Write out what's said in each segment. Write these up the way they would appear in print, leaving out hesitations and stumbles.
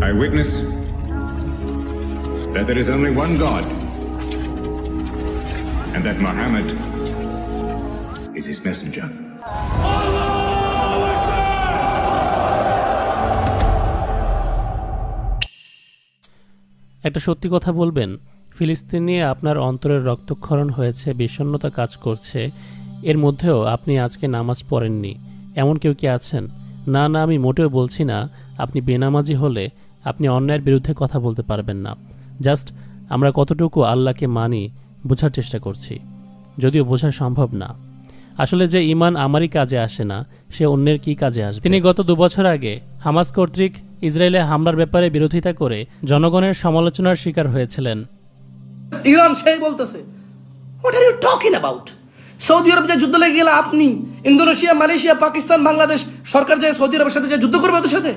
I witness that there is only one God, and that Muhammad is his messenger. একটা সত্যি কথা বলবেন, ফিলিস্তিন নিয়ে আপনার অন্তরের রক্তক্ষরণ হয়েছে, বিষণ্ণতা কাজ করছে, এর মধ্যেও আপনি আজকে নামাজ পড়েননি, এমন কেউ কি আছেন? না না, আমি মোটেও বলছি না আপনি বেনামাজি হলে আপনি অন্যায়ের বিরুদ্ধে কথা বলতে পারবেন না। জাস্ট আমরা কতটুকু আল্লাহকে মানি বোঝার চেষ্টা করছি, যদিও বোঝা সম্ভব না। আসলে যে ঈমান আমারই কাজে আসে না, সে অন্যের কি কাজে আসবে? তিনি গত 2 বছর আগে হামাস কর্তৃক ইসরায়েলে হামলার ব্যাপারে বিরোধিতা করে জনগণের সমালোচনার শিকার হয়েছিলেন। ইরান সেই বলতেছে, what are you talking about? Saudi Arab যে যুদ্ধ লেগে গেল, আপনি ইন্দোনেশিয়া, মালয়েশিয়া, পাকিস্তান, বাংলাদেশ সরকার যে সৌদি আরবের সাথে যে যুদ্ধ করবে ওদের সাথে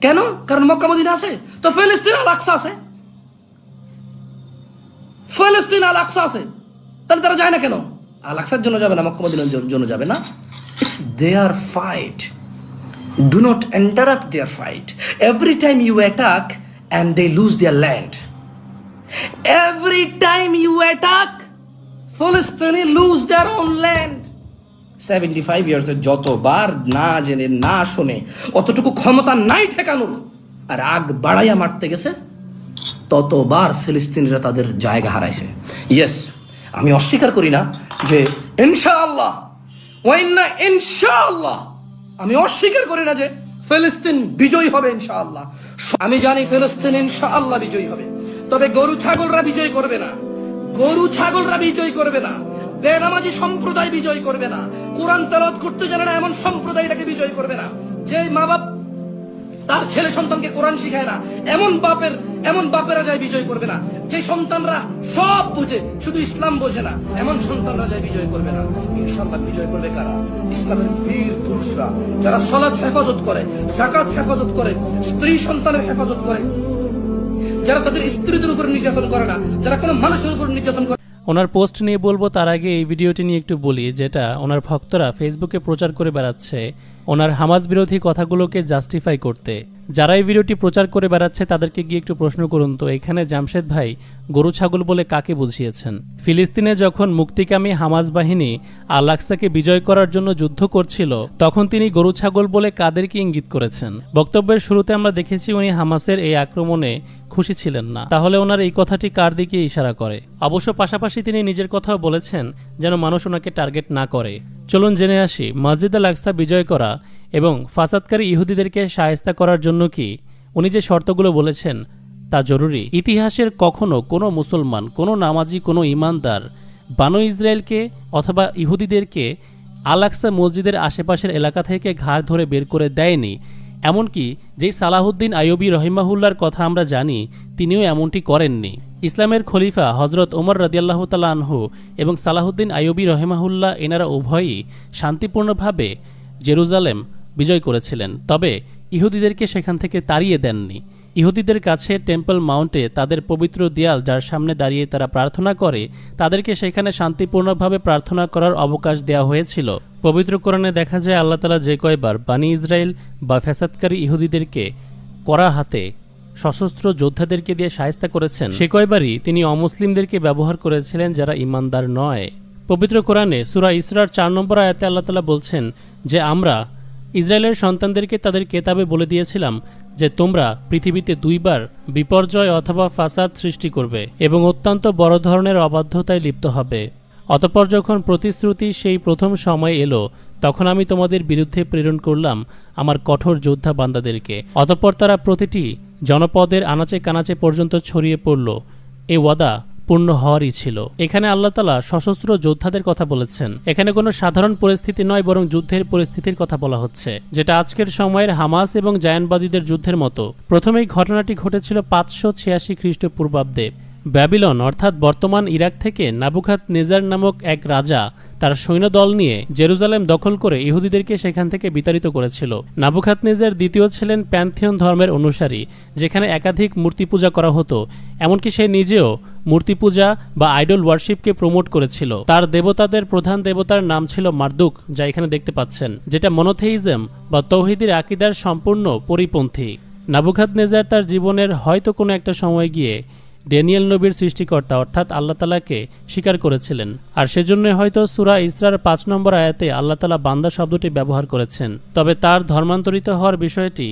কেন? কারণ মক্কা মদিনা আছে, তো ফিলিস্তিন আল আকসা আছে, ফিলিস্তিন আল আকসা আছে, তাহলে তারা যায় না কেন? আল আকসার জন্য যাবে না, মক্কা মদিনার জন্য যাবে না? It's their fight, do not interrupt their fight. Every time you attack and they lose their land, every time you attack ফিলিস্তিনি লুজ দেয়ার ওন ল্যান্ড। 75 ইয়ার্সে যতবার না জেনে না শুনে অতটুকু ক্ষমতা নাই ঠেকানোর, আর আগ বাড়াইয়া মারতে গেছে, ততবার ফিলিস্তিনিরা তাদের জায়গা হারাইছে। ইয়েস, আমি অস্বীকার করি না যে ইনশাআল্লাহ ওয়াইন্না ইনশাআল্লাহ, আমি অস্বীকার করি না যে ফিলিস্তিন বিজয়ী হবে ইনশাআল্লাহ। আমি জানি ফিলিস্তিন ইনশাআল্লাহ বিজয়ী হবে, তবে গরু ছাগলরা বিজয় করবে না, গরু ছাগলরা বিজয় করবে না, বেনামাজি সম্প্রদায় বিজয় করবে না, কোরআন তেলাওয়াত করতে জানে না এমন সম্প্রদায়টাকে বিজয় করবে না, যে মা বাপ তার ছেলে সন্তানকে কোরআন শিখায় না এমন বাপেরা যায় বিজয় করবে না, যে সন্তানরা সব বুঝে শুধু ইসলাম বোঝে না এমন সন্তানরা যায় বিজয় করবে না। ইনশাআল্লাহ বিজয় করবে কারা? ইসলামের বীর পুরুষরা, যারা সালাত হেফাজত করে, যাকাত হেফাজত করে, স্ত্রী সন্তানের হেফাজত করে, যারা তাদের স্ত্রীদের উপর নির্যাতন করে না, যারা কোনো মানুষের উপর নির্যাতন করে। ওনার পোস্ট নিয়ে বলবো, তার আগে এই ভিডিওটি নিয়ে একটু বলি, যেটা ওনার ভক্তরা ফেসবুকে প্রচার করে বেড়াচ্ছে ওনার হামাস বিরোধী কথাগুলোকে জাস্টিফাই করতে। যারা এই ভিডিওটি প্রচার করে বেড়াচ্ছে তাদেরকে গিয়ে একটু প্রশ্ন করুন তো, এখানে জামশেদ ভাই গরু ছাগল বলে কাকে বুঝিয়েছেন? ফিলিস্তিনে যখন মুক্তিকামী হামাস বাহিনী আল আকসাকে বিজয় করার জন্য যুদ্ধ করছিল, তখন তিনি গরু ছাগল বলে কাদেরকে ইঙ্গিত করেছেন? বক্তব্যের শুরুতে আমরা দেখেছি উনি হামাসের এই আক্রমণে খুশি ছিলেন না। তাহলে ওনার এই কথাটি কার দিকে ইশারা করে? অবশ্য পাশাপাশি তিনি নিজের কথাও বলেছেন যেন মানুষ ওনাকে টার্গেট না করে। চলুন জেনে আসি, মসজিদ আল আকসা বিজয় করা এবং ফাসাদকারী ইহুদিদেরকে শায়েস্তা করার জন্য কি উনি যে শর্তগুলো বলেছেন তা জরুরি? ইতিহাসের কখনো কোনো মুসলমান, কোনো নামাজি, কোনো ইমানদার বানু ইসরায়েলকে অথবা ইহুদিদেরকে আল আকসা মসজিদের আশেপাশের এলাকা থেকে ঘাড় ধরে বের করে দেয়নি। এমনকি যেই সালাহুদ্দিন আইয়ুবী রহিমাহুল্লার কথা আমরা জানি, তিনিও এমনটি করেননি। ইসলামের খলিফা হজরত ওমর রাদিয়াল্লাহু তাআলা আনহু এবং সালাহুদ্দিন আইয়ুবী রহিমাহুল্লাহ এনারা উভয়ই শান্তিপূর্ণভাবে জেরুজালেম বিজয় করেছিলেন, তবে ইহুদিদেরকে সেখান থেকে তাড়িয়ে দেননি। ইহুদিদের কাছে টেম্পল মাউন্টে তাদের পবিত্র দেয়াল, যার সামনে দাঁড়িয়ে তারা প্রার্থনা করে, তাদেরকে সেখানে শান্তিপূর্ণভাবে প্রার্থনা করার অবকাশ দেওয়া হয়েছিল। পবিত্র কোরআনে দেখা যায় আল্লাহ তাআলা যে কয়বার বানি ইসরায়েল বা ফ্যাসাদকারী ইহুদিদেরকে কড়া হাতে সশস্ত্র যোদ্ধাদেরকে দিয়ে শায়েস্তা করেছেন, সে কয়বারই তিনি অমুসলিমদেরকে ব্যবহার করেছিলেন যারা ইমানদার নয়। পবিত্র কোরআনে সূরা ইসরার 4 নম্বর আয়াতে আল্লাহ তাআলা বলছেন যে আমরা ইসরায়েলের সন্তানদেরকে তাদের কেতাবে বলে দিয়েছিলাম যে তোমরা পৃথিবীতে 2 বার বিপর্যয় অথবা ফাসাদ সৃষ্টি করবে এবং অত্যন্ত বড় ধরনের অবাধ্যতায় লিপ্ত হবে। অতঃপর যখন প্রতিশ্রুতি সেই প্রথম সময় এলো, তখন আমি তোমাদের বিরুদ্ধে প্রেরণ করলাম আমার কঠোর যোদ্ধা বান্দাদেরকে। অতঃপর তারা প্রতিটি জনপদের আনাচে কানাচে পর্যন্ত ছড়িয়ে পড়ল। এই ওয়াদা পূর্ণ হওয়ারই ছিল। এখানে আল্লাহ তাআলা সশস্ত্র যোদ্ধাদের কথা বলেছেন। এখানে কোনো সাধারণ পরিস্থিতি নয়, বরং যুদ্ধের পরিস্থিতির কথা বলা হচ্ছে, যেটা আজকের সময়ের হামাস এবং জায়ানবাদীদের যুদ্ধের মতো। প্রথমেই ঘটনাটি ঘটেছিল 586 খ্রিস্টপূর্বাব্দে। ব্যাবিলন অর্থাৎ বর্তমান ইরাক থেকে নাবুখাদনেজার নামক এক রাজা তার সৈন্যদল নিয়ে জেরুজালেম দখল করে ইহুদিদেরকে সেখান থেকে বিতাড়িত করেছিল। নাবুখাদনেজার দ্বিতীয় ছিলেন প্যান্থিয়ন ধর্মের অনুসারী, যেখানে একাধিক মূর্তি পূজা করা হতো। এমনকি সে নিজেও মূর্তি পূজা বা আইডল ওয়ার্শিপকে প্রমোট করেছিল। তার দেবতাদের প্রধান দেবতার নাম ছিল মারদুক, যা এখানে দেখতে পাচ্ছেন, যেটা মনোথেইজম বা তৌহিদের আকীদার সম্পূর্ণ পরিপন্থী। নাবুখাদনেজার তার জীবনের হয়তো কোনো একটা সময় গিয়ে ড্যানিয়েল নবীর সৃষ্টিকর্তা অর্থাৎ আল্লাহ তাআলাকে স্বীকার করেছিলেন, আর সেজন্য হয়তো সূরা ইসরার ৫ নম্বর আয়াতে আল্লাহ তাআলা বান্দা শব্দটি ব্যবহার করেছেন। তবে তার ধর্মান্তরিত হওয়ার বিষয়টি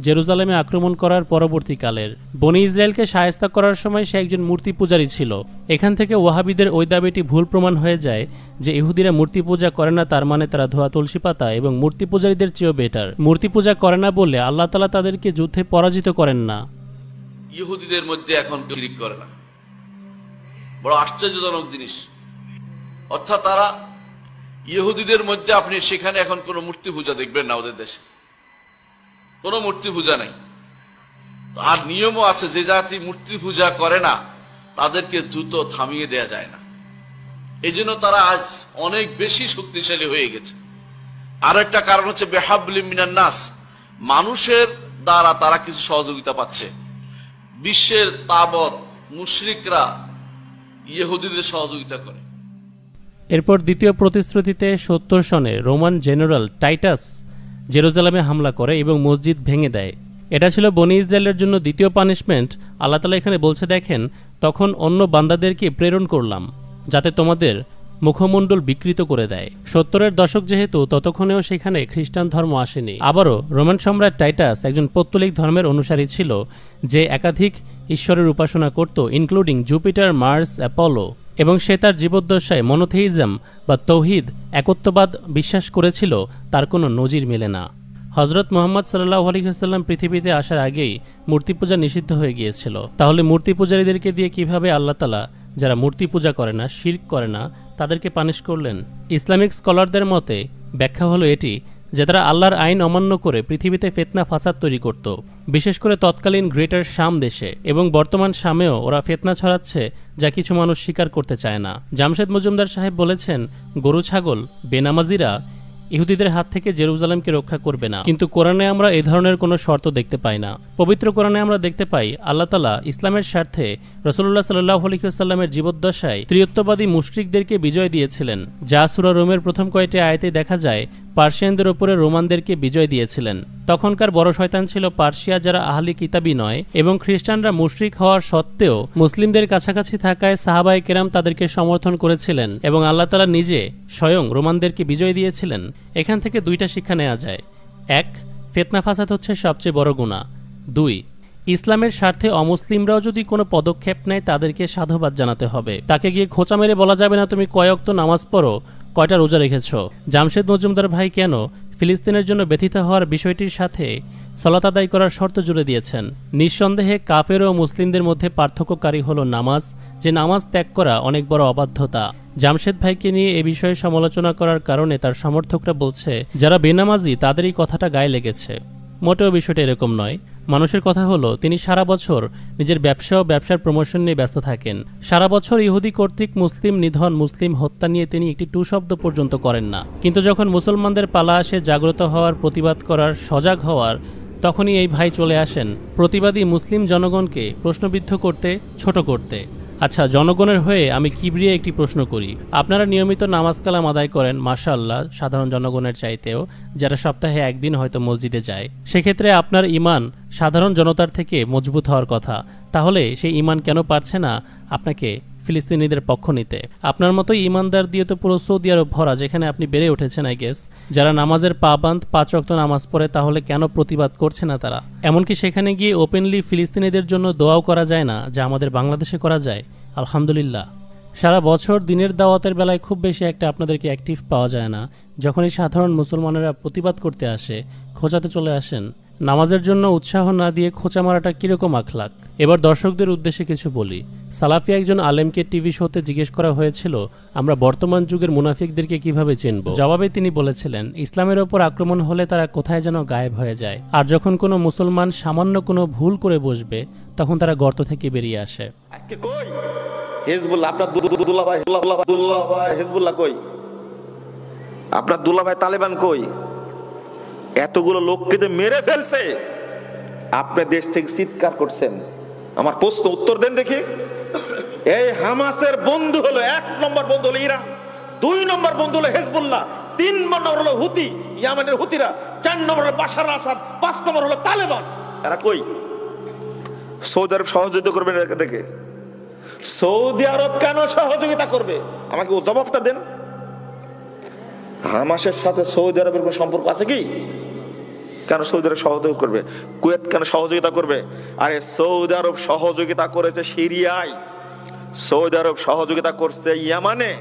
জেরুজালেমে আক্রমণ করার পরবর্তীকালের। বনি ইসরায়েলকে শায়েস্তা করার সময় সে একজন মূর্তি পূজারী ছিল। এখান থেকে ওয়াহাবিদের ওই দাবিটি ভুল প্রমাণ হয়ে যায় যে ইহুদিরা মূর্তি পূজা করে না, তার মানে তারা ধোয়া তুলসী পাতা এবং মূর্তি পূজারীদের চেয়েও বেটার। মূর্তি পূজা করে না বলে আল্লাহ তাআলা তাদেরকে যুদ্ধে পরাজিত করেন না। ইহুদিদের মধ্যে এখন শিরক করে না, বড় আশ্চর্যজনক জিনিস। অর্থাৎ তারা ইহুদিদের মধ্যে আপনি সেখানে এখন কোনো মূর্তি পূজা দেখবেন না, ওদের দেশে কোনো মূর্তি পূজা নাই। আর নিয়মও আছে, যে জাতি মূর্তি পূজা করে না তাদেরকে দ্রুত থামিয়ে দেয়া যায় না। এই জন্য তারা আজ অনেক বেশি শক্তিশালী হয়ে গেছে। আর একটা কারণ হচ্ছে বেহাবলিম মিনান নাস, মানুষের দ্বারা তারা কিছু সহযোগিতা পাচ্ছে। বিশ্বের তাবৎ মুশরিকরা ইহুদিদের সহযোগিতা করে। এরপর দ্বিতীয় প্রতিশ্রুতিতে ৭০ সনে রোমান জেনারেল টাইটাস জেরুজালেমে হামলা করে এবং মসজিদ ভেঙে দেয়। এটা ছিল বনি ইসরায়েলের জন্য দ্বিতীয় পানিশমেন্ট। আল্লাহ তাআলা এখানে বলছে, দেখেন, তখন অন্য বান্দাদেরকে প্রেরণ করলাম যাতে তোমাদের মুখমণ্ডল বিকৃত করে দেয়। ৭০-এর দশক যেহেতু, ততক্ষণেও সেখানে খ্রিস্টান ধর্ম আসেনি। আবারও রোমান সম্রাট টাইটাস একজন পৌত্তলিক ধর্মের অনুসারী ছিল, যে একাধিক ঈশ্বরের উপাসনা করত, ইনক্লুডিং জুপিটার, মার্স, অ্যাপোলো, এবং সে তার জীবদ্দশায় মনোথেইজম বা তৌহিদ, একত্ববাদ বিশ্বাস করেছিল। তার কোনো নজির মেলে না। হযরত মুহাম্মদ সাল্লাল্লাহু আলাইহি ওয়াসাল্লাম পৃথিবীতে আসার আগেই মূর্তি পূজা নিষিদ্ধ হয়ে গিয়েছিল। তাহলে মূর্তি পূজারীদেরকে দিয়ে কিভাবে আল্লাহ তাআলা যারা মূর্তি পূজা করে না, শিরক করে না, তাদেরকে পানিশ করলেন? ইসলামিক স্কলারদের মতে ব্যাখ্যা হলো এটি যে তারা আল্লাহর আইন অমান্য করে পৃথিবীতে ফিতনা ফাসাদ তৈরি করত, বিশেষ করে তৎকালীন গ্রেটার শাম দেশে, এবং বর্তমান শামেও ওরা ফিতনা ছড়াচ্ছে যা কিছু মানুষ স্বীকার করতে চায় না। জামশেদ মজুমদার সাহেব বলেছেন, গরু ছাগল বেনামাজিরা ইহুদিদের হাত থেকে জেরুজালেমকে রক্ষা করবে না, কিন্তু কোরআনে আমরা এই ধরনের কোনো শর্ত দেখতে পাই না। পবিত্র কোরআনে আমরা দেখতে পাই আল্লাহ তাআলা ইসলামের স্বার্থে রাসূলুল্লাহ সাল্লাল্লাহু আলাইহি ওয়াসাল্লামের জীবদ্দশায় ত্রিয়ত্ববাদী মুশরিকদেরকে বিজয় দিয়েছিলেন, যা সূরা রোমের প্রথম কয়েকটি আয়াতে দেখা যায় পার্সিয়ানদের উপরে রোমানদেরকে বিজয় দিয়েছিলেন। তখনকার বড় শয়তান ছিল পার্সিয়া, যারা আহলি কিতাবী নয়, এবং খ্রিস্টানরা মুশরিক হওয়ার সত্ত্বেও মুসলিমদের কাছাকাছি থাকায় সাহাবায়ে কেরাম তাদেরকে সমর্থন করেছিলেন, এবং আল্লাহ তাআলা নিজে স্বয়ং রোমানদেরকে বিজয় দিয়েছিলেন। এখান থেকে দুইটা শিক্ষা নেওয়া যায়। ১, ফিতনা ফাসাদ হচ্ছে সবচেয়ে বড় গুনাহ। ২, ইসলামের স্বার্থে অমুসলিমরাও যদি কোনো পদক্ষেপ নেয় তাদেরকে সাধুবাদ জানাতে হবে। তাকে গিয়ে খোঁচা মেরে বলা যাবে না তুমি কয় ওয়াক্ত নামাজ পড়ো, কয়টা রোজা রেখেছ। জামশেদ মজুমদার ভাই কেন ফিলিস্তিনের জন্য ব্যথিত হওয়ার বিষয়টির সাথে সালাত আদায় করার শর্ত জুড়ে দিয়েছেন? নিঃসন্দেহে কাফের ও মুসলিমদের মধ্যে পার্থক্যকারী হলো নামাজ, যে নামাজ ত্যাগ করা অনেক বড় অবাধ্যতা। জামশেদ ভাইকে নিয়ে এ বিষয়ে সমালোচনা করার কারণে তার সমর্থকরা বলছে যারা বেনামাজি তাদের এই কথাটা গায়ে লেগেছে। মোটেও বিষয়টা এরকম নয়। মানুষের কথা হলো তিনি সারা বছর নিজের ব্যবসা ও ব্যবসার প্রমোশন নিয়ে ব্যস্ত থাকেন। সারা বছর ইহুদি কর্তৃক মুসলিম নিধন, মুসলিম হত্যা নিয়ে তিনি একটি টু শব্দ পর্যন্ত করেন না। কিন্তু যখন মুসলমানদের পালা আসে জাগ্রত হওয়ার, প্রতিবাদ করার, সজাগ হওয়ার, তখনই এই ভাই চলে আসেন প্রতিবাদী মুসলিম জনগণকে প্রশ্নবিদ্ধ করতে, ছোট করতে। আচ্ছা, জনগণের হয়ে আমি কিবরিয়ে একটি প্রশ্ন করি। আপনারা নিয়মিত নামাজ কালাম আদায় করেন, মাশাআল্লাহ, সাধারণ জনগণের চাইতেও, যারা সপ্তাহে একদিন হয়তো মসজিদে যায়। সেক্ষেত্রে আপনার ঈমান সাধারণ জনতার থেকে মজবুত হওয়ার কথা। তাহলে সেই ঈমান কেন পারছে না আপনাকে ফিলিস্তিনিদের পক্ষ নিতে? আপনার মতোই ঈমানদার দিয়ে তো পুরো সৌদি আরব ভরা, যেখানে আপনি বেড়ে উঠেছেন আই গেস, যারা নামাজের পাবান্দ, 5 ওয়াক্ত নামাজ পড়ে, তাহলে কেন প্রতিবাদ করছে না তারা? এমনকি সেখানে গিয়ে ওপেনলি ফিলিস্তিনিদের জন্য দোয়াও করা যায় না, যা আমাদের বাংলাদেশে করা যায়। আলহামদুলিল্লাহ। সারা বছর দিনের দাওয়াতের বেলায় খুব বেশি একটা আপনাদেরকে অ্যাক্টিভ পাওয়া যায় না। যখনই সাধারণ মুসলমানেরা প্রতিবাদ করতে আসে, খোঁচাতে চলে আসেন। নামাজের জন্য উৎসাহ না দিয়ে খোঁচা মারাটা কিরকম আখলাক? এবার দর্শকদের উদ্দেশ্যে কিছু বলি। সালাফি একজন আলেমকে টিভি শোতে জিজ্ঞেস করা হয়েছিল, আমরা বর্তমান যুগের মুনাফিকদেরকে কিভাবে চিনব? জবাবে তিনি বলেছিলেন, ইসলামের ওপর আক্রমণ হলে তারা কোথায় যেন গায়েব হয়ে যায়, আর যখন কোনো মুসলমান সামান্য কোনো ভুল করে বসবে তখন তারা গর্ত থেকে বেরিয়ে আসে। আজকে কই হিজবুল্লাহ? আপনার দুল্লাহ হিজবুল্লাহ কই? আপনার দুল্লাহ ভাই তালেবান কই? এতগুলো লোককে যে মেরে ফেলছে, আপনি দেশ থেকে চিৎকার করছেন। আমার প্রশ্ন উত্তর দেন দেখি। এই হামাসের বন্ধু হলো 1 নম্বর বন্ধু হলো ইরান, 2 নম্বর বন্ধু হলো হিজবুল্লাহ, 3 নম্বর হলো হুতি, ইয়ামেনের হুতিরা, 4 নম্বর হলো বাশার আসাদ, 5 নম্বর হলো তালেবান। এরা কই? সৌদি আরব সহযোগিতা করবে দেখে। সৌদি আরব কেন সহযোগিতা করবে? আমাকে জবাবটা দেন। হামাসের সাথে সৌদি আরবের কোনো সম্পর্ক আছে কি? কেন সৌদি আরব সহযোগিতা করবে? কুয়েত কেন সহযোগিতা করবে? আরে সৌদি আরব সহযোগিতা করেছে সিরিয়ায়, সৌদি আরব সহযোগিতা করছে ইয়ামানে।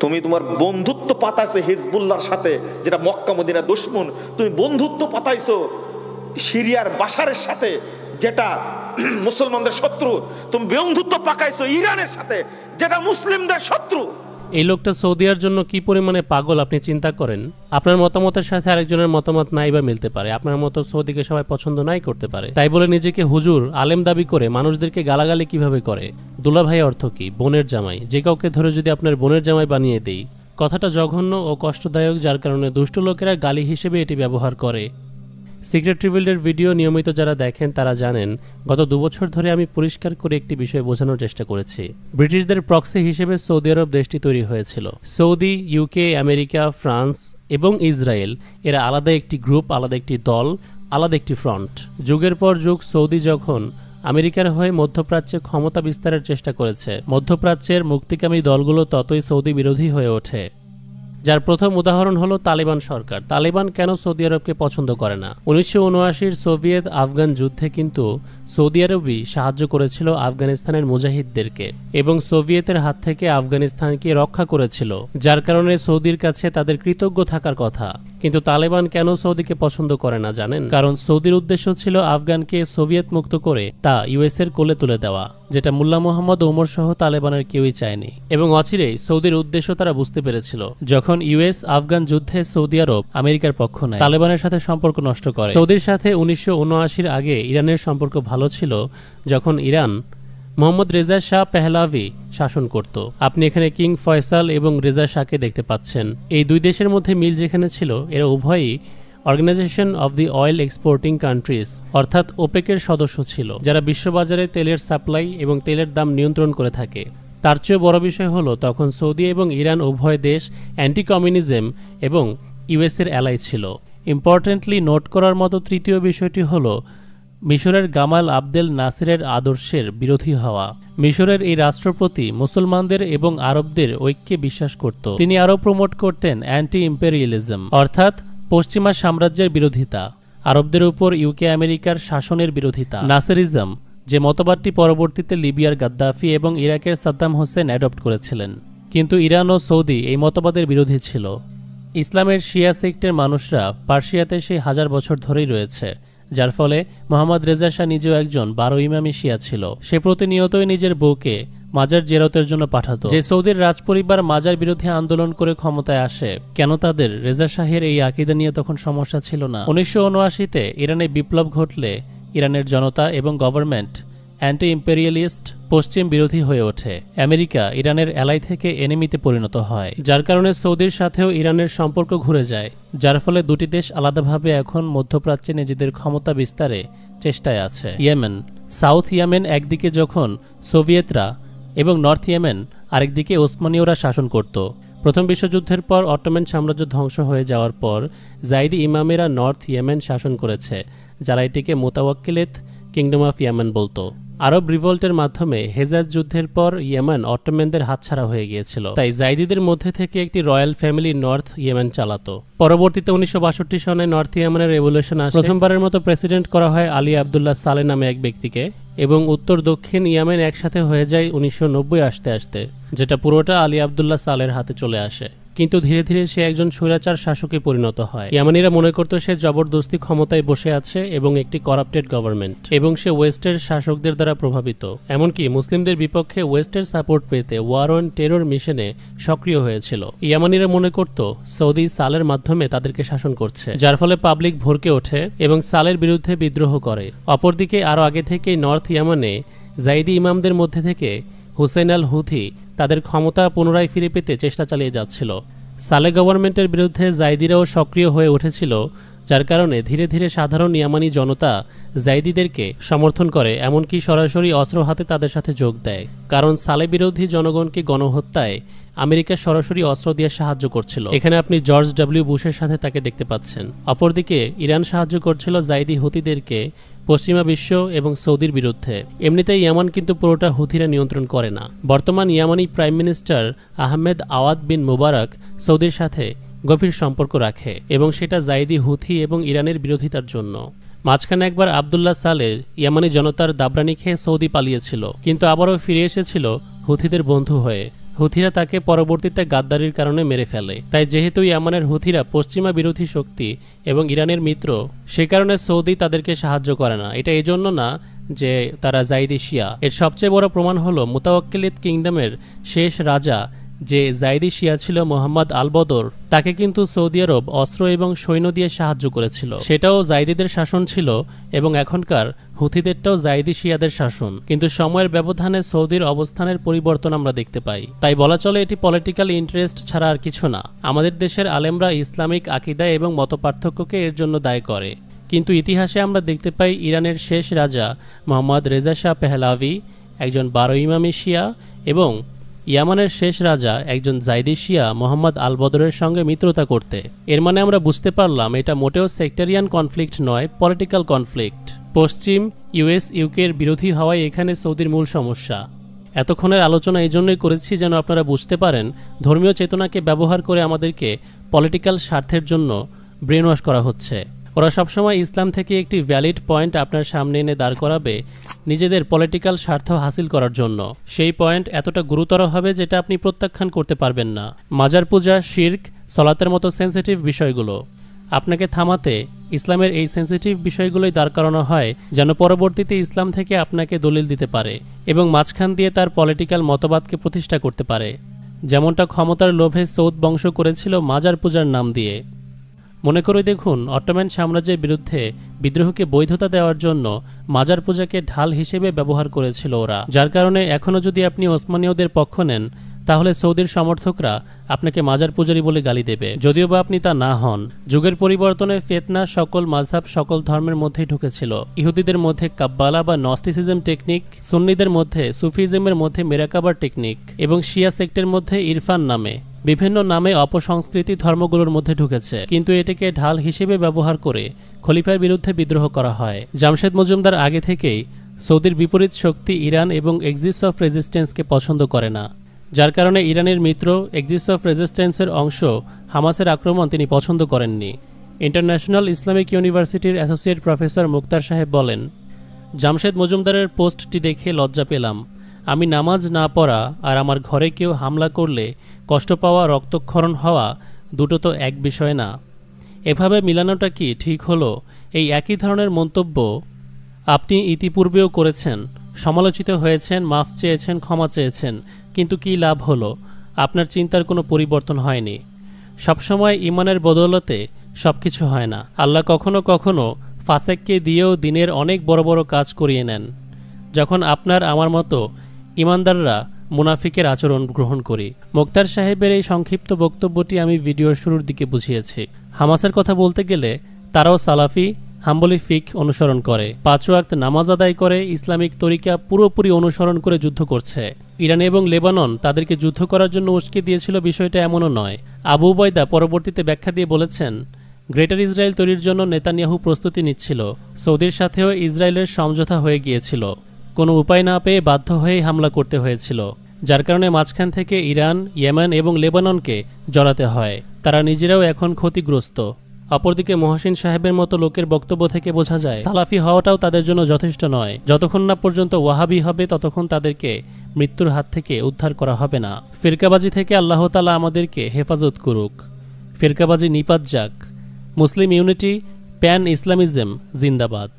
তুমি তোমার বন্ধুত্ব পাতাইছো হিজবুল্লাহর সাথে, যেটা মক্কা মদিনা দুশমন। তুমি বন্ধুত্ব পাতাইছো সিরিয়ার বাশারের সাথে, যেটা মুসলমানদের শত্রু। তুমি বন্ধুত্ব পাকাইছো ইরানের সাথে, যেটা মুসলিমদের শত্রু। এই লোকটা সৌদিয়ার জন্য কি পরিমাণে পাগল আপনি চিন্তা করেন। আপনার মতামতের সাথে আরেকজনের মতামত নাই বা মিলতে পারে, আপনার মতো সৌদিকে সবাই পছন্দ নাই করতে পারে, তাই বলে নিজেকে হুজুর আলেম দাবি করে মানুষদেরকে গালাগালি কিভাবে করে। দুলাভাই অর্থ কি? বোনের জামাই। যে কাউকে ধরে যদি আপনার বোনের জামাই বানিয়ে দেই, কথাটা জঘন্য ও কষ্টদায়ক, যার কারণে দুষ্ট লোকেরা গালি হিসেবে এটি ব্যবহার করে। সিক্রেট রিভিলের ভিডিও নিয়মিত যারা দেখেন তারা জানেন, গত 2 বছর ধরে আমি পরিষ্কার করে একটি বিষয় বোঝানোর চেষ্টা করেছি। ব্রিটিশদের প্রক্সি হিসেবে সৌদি আরব দেশটি তৈরি হয়েছিল। সৌদি, ইউকে, আমেরিকা, ফ্রান্স এবং ইসরায়েল এরা আলাদা একটি গ্রুপ, আলাদা একটি দল, আলাদা একটি ফ্রন্ট। যুগের পর যুগ সৌদি যখন আমেরিকার হয়ে মধ্যপ্রাচ্যে ক্ষমতা বিস্তারের চেষ্টা করেছে, মধ্যপ্রাচ্যের মুক্তিকামী দলগুলো ততই সৌদি বিরোধী হয়ে ওঠে। যার প্রথম উদাহরণ হলো তালেবান সরকার। তালেবান কেন সৌদি আরবকে পছন্দ করে না? 1979 সোভিয়েত আফগান যুদ্ধে কিন্তু সৌদি আরবই সাহায্য করেছিল আফগানিস্তানের মুজাহিদদেরকে এবং সোভিয়েতের হাত থেকে আফগানিস্তানকে রক্ষা করেছিল, যার কারণে সৌদির কাছে তাদের কৃতজ্ঞ থাকার কথা। কিন্তু তালেবান কেন সৌদিকে পছন্দ করে না জানেন? কারণ সৌদির উদ্দেশ্য ছিল আফগানকে সোভিয়েত মুক্ত করে তা ইউএস এর কোলে তুলে দেওয়া, যেটা মুল্লা মোহাম্মদ ওমর সহ তালেবানের কেউই চায়নি। এবং অচিরেই সৌদির উদ্দেশ্য তারা বুঝতে পেরেছিল। যখন ইউএস আফগান যুদ্ধে সৌদি আরব আমেরিকার পক্ষ নেয়, তালেবানের সাথে সম্পর্ক নষ্ট করে। সৌদির সাথে 1979 আগে ইরানের সম্পর্ক ভালো ছিল, যখন ইরান মোহাম্মদ রেজা শাহ পেহলাভি শাসন করত। আপনি এখানে কিং ফয়সাল এবং রেজা শাহকে দেখতে পাচ্ছেন। এই দুই দেশের মধ্যে মিল যেখানে ছিল, এরা উভয়ই organization of the oil exporting countries অর্থাৎ ওপেকের সদস্য ছিল, যারা বিশ্ববাজারে তেলের সাপ্লাই এবং তেলের দাম নিয়ন্ত্রণ করে থাকে। তার চেয়েও বড় বিষয় হলো, তখন সৌদি এবং ইরান উভয় দেশ অ্যান্টি কমিউনিজম এবং ইউএসের অ্যালাই ছিল। ইম্পর্টেন্টলি নোট করার মতো তৃতীয় বিষয়টি হলো মিশরের গামাল আবদেল নাসিরের আদর্শের বিরোধী হওয়া। মিশরের এই রাষ্ট্রপতি মুসলমানদের এবং আরবদের ঐক্যে বিশ্বাস করত। তিনি আরও প্রমোট করতেন অ্যান্টি ইম্পেরিয়ালিজম অর্থাৎ পশ্চিমা সাম্রাজ্যের বিরোধিতা, আরবদের উপর ইউকে আমেরিকার শাসনের বিরোধিতা। নাসেরিজম, যে মতবাদটি পরবর্তীতে লিবিয়ার গাদ্দাফি এবং ইরাকের সাদ্দাম হোসেন অ্যাডপ্ট করেছিলেন। কিন্তু ইরান ও সৌদি এই মতবাদের বিরোধী ছিল। ইসলামের শিয়া সেক্টের মানুষরা পার্সিয়াতে সেই 1000 বছর ধরেই রয়েছে, যার ফলে মোহাম্মদ রেজা শাহ নিজেও একজন 12 ইমামি শিয়া ছিল। সে প্রতিনিয়তই নিজের বউকে মাজার জেরতের জন্য পাঠাতো। যে সৌদির রাজপরিবার মাজার বিরোধী আন্দোলন করে ক্ষমতায় আসে, কেন তাদের রেজা শাহের এই আকীদা নিয়ে তখন সমস্যা ছিল না? 1979-তে ইরানে বিপ্লব ঘটলে ইরানের জনতা এবং গভর্নমেন্ট অ্যান্টি ইম্পেরিয়ালিস্ট পশ্চিম বিরোধী হয়ে ওঠে। আমেরিকা ইরানের অ্যালাই থেকে এনিমিতে পরিণত হয়, যার কারণে সৌদির সাথেও ইরানের সম্পর্ক ঘুরে যায়, যার ফলে দুটি দেশ আলাদাভাবে এখন মধ্যপ্রাচ্যে নিজেদের ক্ষমতা বিস্তারে চেষ্টায় আছে। ইয়েমেন, সাউথ ইয়েমেন একদিকে যখন সোভিয়েতরা এবং নর্থ ইয়েমেন আরেকদিকে ওসমানীয়রা শাসন করত। প্রথম বিশ্বযুদ্ধের পর অটোমান সাম্রাজ্য ধ্বংস হয়ে যাওয়ার পর জাইদি ইমামেরা নর্থ ইয়েমেন শাসন করেছে, যারা এটিকে মোতাওয়াক্কিলেত কিংডম অফ ইয়েমেন বলতো। আরব রিভল্টের মাধ্যমে হেজাজ যুদ্ধের পর ইয়েমেন অটোমানদের হাতছাড়া হয়ে গিয়েছিল, তাই জাইদিদের মধ্যে থেকে একটি রয়্যাল ফ্যামিলি নর্থ ইয়েমেন চালাতো। পরবর্তীতে 1962 সনে নর্থ ইয়েমেনের রেভলিউশন আসে। প্রথমবারের মতো প্রেসিডেন্ট করা হয় আলী আবদুল্লাহ সালে নামে এক ব্যক্তিকে, এবং উত্তর দক্ষিণ ইয়েমেন একসাথে হয়ে যায় 1990 আসতে আসতে, যেটা পুরোটা আলী আবদুল্লাহ সালের হাতে চলে আসে। কিন্তু ধীরে ধীরে সে একজন স্বৈরাচার শাসকে পরিণত হয়। ইয়ামানিরা মনে করত সে জবরদস্তি ক্ষমতায় বসে আছে এবং একটি করাপ্টেড গভর্নমেন্ট, এবং সে ওয়েস্টের শাসকদের দ্বারা প্রভাবিত। এমনকি মুসলিমদের বিপক্ষে ওয়েস্টের সাপোর্ট পেতে ওয়ার অন টেরর মিশনে সক্রিয় হয়েছিল। ইয়ামানিরা মনে করত সৌদি সালের মাধ্যমে তাদেরকে শাসন করছে, যার ফলে পাবলিক ভরকে ওঠে এবং সালের বিরুদ্ধে বিদ্রোহ করে। অপরদিকে আরও আগে থেকেই নর্থ ইয়ামানে জাইদি ইমামদের মধ্যে থেকে হুসেন আল হুথি তাদের ক্ষমতা পুনরায় ফিরে পেতে চেষ্টা চালিয়ে যাচ্ছিল। সালে গভর্নমেন্টের বিরুদ্ধে জাইদিরাও সক্রিয় হয়ে উঠেছিল, যার কারণে ধীরে ধীরে সাধারণ ইয়ামানি জনতা জাইদিদেরকে সমর্থন করে, এমনকি সরাসরি অস্ত্র হাতে তাদের সাথে যোগ দেয়। কারণ সালে বিরোধী জনগণকে গণহত্যায় আমেরিকা সরাসরি অস্ত্র দিয়ে সাহায্য করছিল। এখানে আপনি জর্জ ডব্লিউ বুশের সাথে তাকে দেখতে পাচ্ছেন। অপরদিকে ইরান সাহায্য করছিল জাইদি হুতিদেরকে পশ্চিমা বিশ্ব এবং সৌদির বিরুদ্ধে। এমনিতেই ইয়ামান কিন্তু পুরোটা হুথিরা নিয়ন্ত্রণ করে না। বর্তমান ইয়ামানি প্রাইম মিনিস্টার আহমেদ আওয়াদ বিন মুবারক সৌদির সাথে গভীর সম্পর্ক রাখে এবং সেটা জাইদি হুথি এবং ইরানের বিরোধিতার জন্য। মাঝখানে একবার আবদুল্লাহ সালে ইয়ামানি জনতার দাবরানি খেয়ে সৌদি পালিয়েছিল, কিন্তু আবারও ফিরে এসেছিল হুথিদের বন্ধু হয়ে। হুথিরা তাকে পরবর্তীতে গাদ্দারির কারণে মেরে ফেলে। তাই যেহেতু ইয়ামানের হুথিরা পশ্চিমা বিরোধী শক্তি এবং ইরানের মিত্র, সে কারণে সৌদি তাদেরকে সাহায্য করে না। এটা এজন্য না যে তারা জাইদি শিয়া। এর সবচেয়ে বড় প্রমাণ হলো মুতাওয়াক্কিলিত কিংডমের শেষ রাজা যে জাইদি শিয়া ছিল মোহাম্মদ আল বদর, তাকে কিন্তু সৌদি আরব অস্ত্র এবং সৈন্য দিয়ে সাহায্য করেছিল। সেটাও জাইদিদের শাসন ছিল এবং এখনকার হুথিদেরটাও জাইদি শিয়াদের শাসন। কিন্তু সময়ের ব্যবধানে সৌদির অবস্থানের পরিবর্তন আমরা দেখতে পাই। তাই বলা চলে এটি পলিটিক্যাল ইন্টারেস্ট ছাড়া আর কিছু না। আমাদের দেশের আলেমরা ইসলামিক আকিদা এবং মতপার্থক্যকে এর জন্য দায়ী করে। কিন্তু ইতিহাসে আমরা দেখতে পাই ইরানের শেষ রাজা মোহাম্মদ রেজা শাহ পেহলাভি একজন 12 ইমামি শিয়া এবং ইয়ামানের শেষ রাজা একজন জাইদি শিয়া মোহাম্মদ আল বদরের সঙ্গে মিত্রতা করতে। এর মানে আমরা বুঝতে পারলাম এটা মোটেও সেক্টারিয়ান কনফ্লিক্ট নয়, পলিটিক্যাল কনফ্লিক্ট। পশ্চিম ইউএস ইউকের বিরোধী হওয়াই এখানে সৌদির মূল সমস্যা। এতক্ষণের আলোচনা এই জন্যই করেছি যেন আপনারা বুঝতে পারেন ধর্মীয় চেতনাকে ব্যবহার করে আমাদেরকে পলিটিক্যাল স্বার্থের জন্য ব্রেন ওয়াশ করা হচ্ছে। ওরা সবসময় ইসলাম থেকে একটি ভ্যালিড পয়েন্ট আপনার সামনে এনে দাঁড় করাবে নিজেদের পলিটিক্যাল স্বার্থ হাসিল করার জন্য। সেই পয়েন্ট এতটা গুরুতর হবে যেটা আপনি প্রত্যাখ্যান করতে পারবেন না। মাজার পূজা, শিরক, সলাতের মতো সেন্সিটিভ বিষয়গুলো আপনাকে থামাতে ইসলামের এই সেন্সিটিভ বিষয়গুলোই দাঁড় করানো হয় যেন পরবর্তীতে ইসলাম থেকে আপনাকে দলিল দিতে পারে এবং মাঝখান দিয়ে তার পলিটিক্যাল মতবাদকে প্রতিষ্ঠা করতে পারে, যেমনটা ক্ষমতার লোভে সৌদ বংশ করেছিল মাজার পূজার নাম দিয়ে। মনে করে দেখুন, অটোম্যান সাম্রাজ্যের বিরুদ্ধে বিদ্রোহকে বৈধতা দেওয়ার জন্য মাজার পূজাকে ঢাল হিসেবে ব্যবহার করেছিল ওরা। যার কারণে এখনও যদি আপনি ওসমানীয়দের পক্ষ নেন তাহলে সৌদির সমর্থকরা আপনাকে মাজার পূজারী বলে গালি দেবে, যদিও বা আপনি তা না হন। যুগের পরিবর্তনে ফেতনা সকল মাযহাব সকল ধর্মের মধ্যেই ঢুকেছিল। ইহুদিদের মধ্যে কাব্বালা বা নস্টিসিজম টেকনিক, সুন্নিদের মধ্যে সুফিজমের মধ্যে মেরাকাবার টেকনিক এবং শিয়া সেক্টের মধ্যে ইরফান নামে বিভিন্ন নামে অপসংস্কৃতি ধর্মগুলোর মধ্যে ঢুকেছে। কিন্তু এটাকে ঢাল হিসেবে ব্যবহার করে খলিফার বিরুদ্ধে বিদ্রোহ করা হয়। জামশেদ মজুমদার আগে থেকেই সৌদির বিপরীত শক্তি ইরান এবং এক্সিস অফ রেজিস্ট্যান্সকে পছন্দ করে না, যার কারণে ইরানের মিত্র এক্সিস অফ রেজিস্ট্যান্সের অংশ হামাসের আক্রমণ তিনি পছন্দ করেননি। ইন্টারন্যাশনাল ইসলামিক ইউনিভার্সিটির অ্যাসোসিয়েট প্রফেসর মুক্তার সাহেব বলেন, জামশেদ মজুমদারের পোস্টটি দেখে লজ্জা পেলাম। আমি নামাজ না পড়া আর আমার ঘরে কেউ হামলা করলে কষ্ট পাওয়া, রক্তক্ষরণ হওয়া দুটো তো এক বিষয় না। এভাবে মিলানোটা কি ঠিক হলো? এই একই ধরনের মন্তব্য আপনি ইতিপূর্বেও করেছেন, সমালোচিত হয়েছেন, মাফ চেয়েছেন, ক্ষমা চেয়েছেন, কিন্তু কি লাভ হলো? আপনার চিন্তার কোনো পরিবর্তন হয়নি। সবসময় ইমানের বদৌলতে সব কিছু হয় না। আল্লাহ কখনো কখনো ফাসেককে দিয়েও দিনের অনেক বড় বড় কাজ করিয়ে নেন। যখন আপনার আমার মতো ইমানদাররা মুনাফিকের আচরণ গ্রহণ করি। মুক্তার সাহেবের এই সংক্ষিপ্ত বক্তব্যটি আমি ভিডিওর শুরুর দিকে বুঝিয়েছি। হামাসের কথা বলতে গেলে তারাও সালাফি হাম্বলি ফিক অনুসরণ করে, 5 ওয়াক্ত নামাজ আদায় করে, ইসলামিক তরিকা পুরোপুরি অনুসরণ করে যুদ্ধ করছে। ইরান এবং লেবানন তাদেরকে যুদ্ধ করার জন্য উস্কে দিয়েছিল, বিষয়টা এমনও নয়। আবু উবাইদা পরবর্তীতে ব্যাখ্যা দিয়ে বলেছেন, গ্রেটার ইসরায়েল তৈরির জন্য নেতানিয়াহু প্রস্তুতি নিচ্ছিল। সৌদির সাথেও ইসরায়েলের সমঝোতা হয়ে গিয়েছিল। কোনো উপায় না পেয়ে বাধ্য হয়েই হামলা করতে হয়েছিল, যার কারণে মাঝখান থেকে ইরান, ইয়েমেন এবং লেবাননকে জড়াতে হয়। তারা নিজেরাও এখন ক্ষতিগ্রস্ত। অপরদিকে মহসিন সাহেবের মতো লোকের বক্তব্য থেকে বোঝা যায় সালাফি হওয়াটাও তাদের জন্য যথেষ্ট নয়। যতক্ষণ না পর্যন্ত ওয়াহাবি হবে ততক্ষণ তাদেরকে মৃত্যুর হাত থেকে উদ্ধার করা হবে না। ফিরকাবাজি থেকে আল্লাহ তাআলা আমাদেরকে হেফাজত করুক। ফিরকাবাজি নিপাত যাক। মুসলিম ইউনিটি, প্যান ইসলামিজম জিন্দাবাদ।